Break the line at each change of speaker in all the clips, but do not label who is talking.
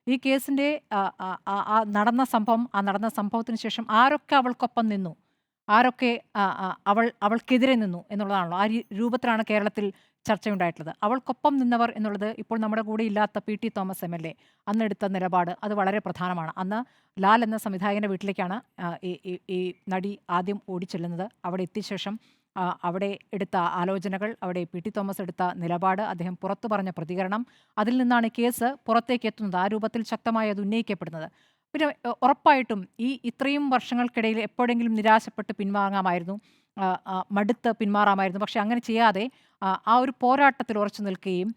ഈ കേസിൻ്റെ നടന്ന സംഭവത്തിന് ശേഷം ആരൊക്കെ അവൾക്കൊപ്പം നിന്നു? ആരൊക്കെ അവൾക്കെതിരെ നിന്നു എന്നുള്ളതാണല്ലോ. ആ രൂപത്തിലാണ് കേരളത്തിൽ ചർച്ചയുണ്ടായിട്ടുള്ളത്. അവൾക്കൊപ്പം നിന്നവർ എന്നുള്ളത് ഇപ്പോൾ നമ്മുടെ കൂടെ ഇല്ലാത്ത പി.ടി. തോമസ് എം.എൽ.എ അന്നെടുത്ത നിലപാട് അത് വളരെ പ്രധാനമാണ്. അന്ന് ലാൽ എന്ന സംവിധായകന്റെ വീട്ടിലേക്കാണ് ഈ നടി ആദ്യം ഓടിച്ചെല്ലുന്നത്. അവിടെ എത്തിയ ശേഷം അവിടെ എടുത്ത ആലോചനകൾ, അവിടെ പി.ടി. തോമസ് എടുത്ത നിലപാട്, അദ്ദേഹം പുറത്തു പറഞ്ഞ പ്രതികരണം, അതിൽ നിന്നാണ് കേസ് പുറത്തേക്ക് എത്തുന്നത്. ആ രൂപത്തിൽ ശക്തമായി അത് ഉന്നയിക്കപ്പെടുന്നത്. പിന്നെ ഉറപ്പായിട്ടും ഇത്രയും വർഷങ്ങൾക്കിടയിൽ എപ്പോഴെങ്കിലും നിരാശപ്പെട്ട് പിൻവാങ്ങാമായിരുന്നു. മടുത്ത് പിന്മാറാമായിരുന്നു. പക്ഷെ അങ്ങനെ ചെയ്യാതെ ആ ഒരു പോരാട്ടത്തിൽ ഉറച്ചു നിൽക്കുകയും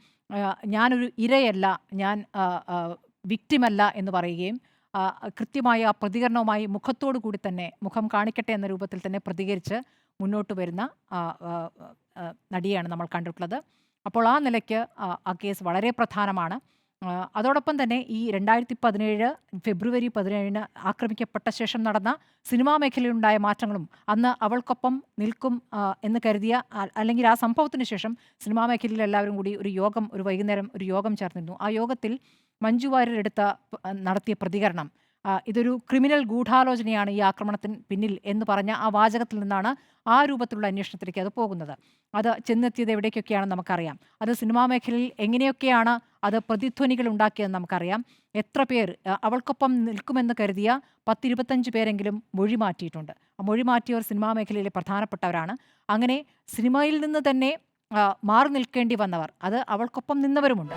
ഞാനൊരു ഇരയല്ല, ഞാൻ വിക്ടിമല്ല എന്ന് പറയുകയും കൃത്യമായ ആ പ്രതികരണവുമായി മുഖത്തോടു കൂടി തന്നെ മുഖം കാണിക്കട്ടെ എന്ന രൂപത്തിൽ തന്നെ പ്രതികരിച്ച് മുന്നോട്ട് വരുന്ന ആ, ആ, നടിയാണ് നമ്മൾ കണ്ടിട്ടുള്ളത്. അപ്പോൾ ആ നിലയ്ക്ക് ആ കേസ് വളരെ പ്രധാനമാണ്. അതോടൊപ്പം തന്നെ ഈ 2017 ഫെബ്രുവരി 17 ആക്രമിക്കപ്പെട്ട ശേഷം നടന്ന സിനിമാ മേഖലയിലുണ്ടായ മാറ്റങ്ങളും അന്ന് അവൾക്കൊപ്പം നിൽക്കും എന്ന് കരുതിയ അല്ലെങ്കിൽ ആ സംഭവത്തിന് ശേഷം സിനിമാ മേഖലയിൽ എല്ലാവരും കൂടി ഒരു വൈകുന്നേരം ഒരു യോഗം ചേർന്നിരുന്നു. ആ യോഗത്തിൽ മഞ്ജു വാര്യർ നടത്തിയ പ്രതികരണം, ഇതൊരു ക്രിമിനൽ ഗൂഢാലോചനയാണ് ഈ ആക്രമണത്തിന് പിന്നിൽ എന്ന് പറഞ്ഞ ആ വാചകത്തിൽ നിന്നാണ് ആ രൂപത്തിലുള്ള അന്വേഷണത്തിലേക്ക് അത് പോകുന്നത്. അത് ചെന്നെത്തിയത് എവിടേക്കൊക്കെയാണെന്ന് നമുക്കറിയാം. അത് സിനിമാ മേഖലയിൽ എങ്ങനെയൊക്കെയാണ് അത് പ്രതിധ്വനികൾ ഉണ്ടാക്കിയതെന്ന് നമുക്കറിയാം. എത്ര പേർ അവൾക്കൊപ്പം നിൽക്കുമെന്ന് കരുതിയ 10-25 പേരെങ്കിലും മൊഴി മാറ്റിയിട്ടുണ്ട്. ആ മൊഴി മാറ്റിയവർ സിനിമാ മേഖലയിലെ പ്രധാനപ്പെട്ടവരാണ്. അങ്ങനെ സിനിമയിൽ നിന്ന് തന്നെ മാറി നിൽക്കേണ്ടി വന്നവർ, അത് അവൾക്കൊപ്പം നിന്നവരുമുണ്ട്.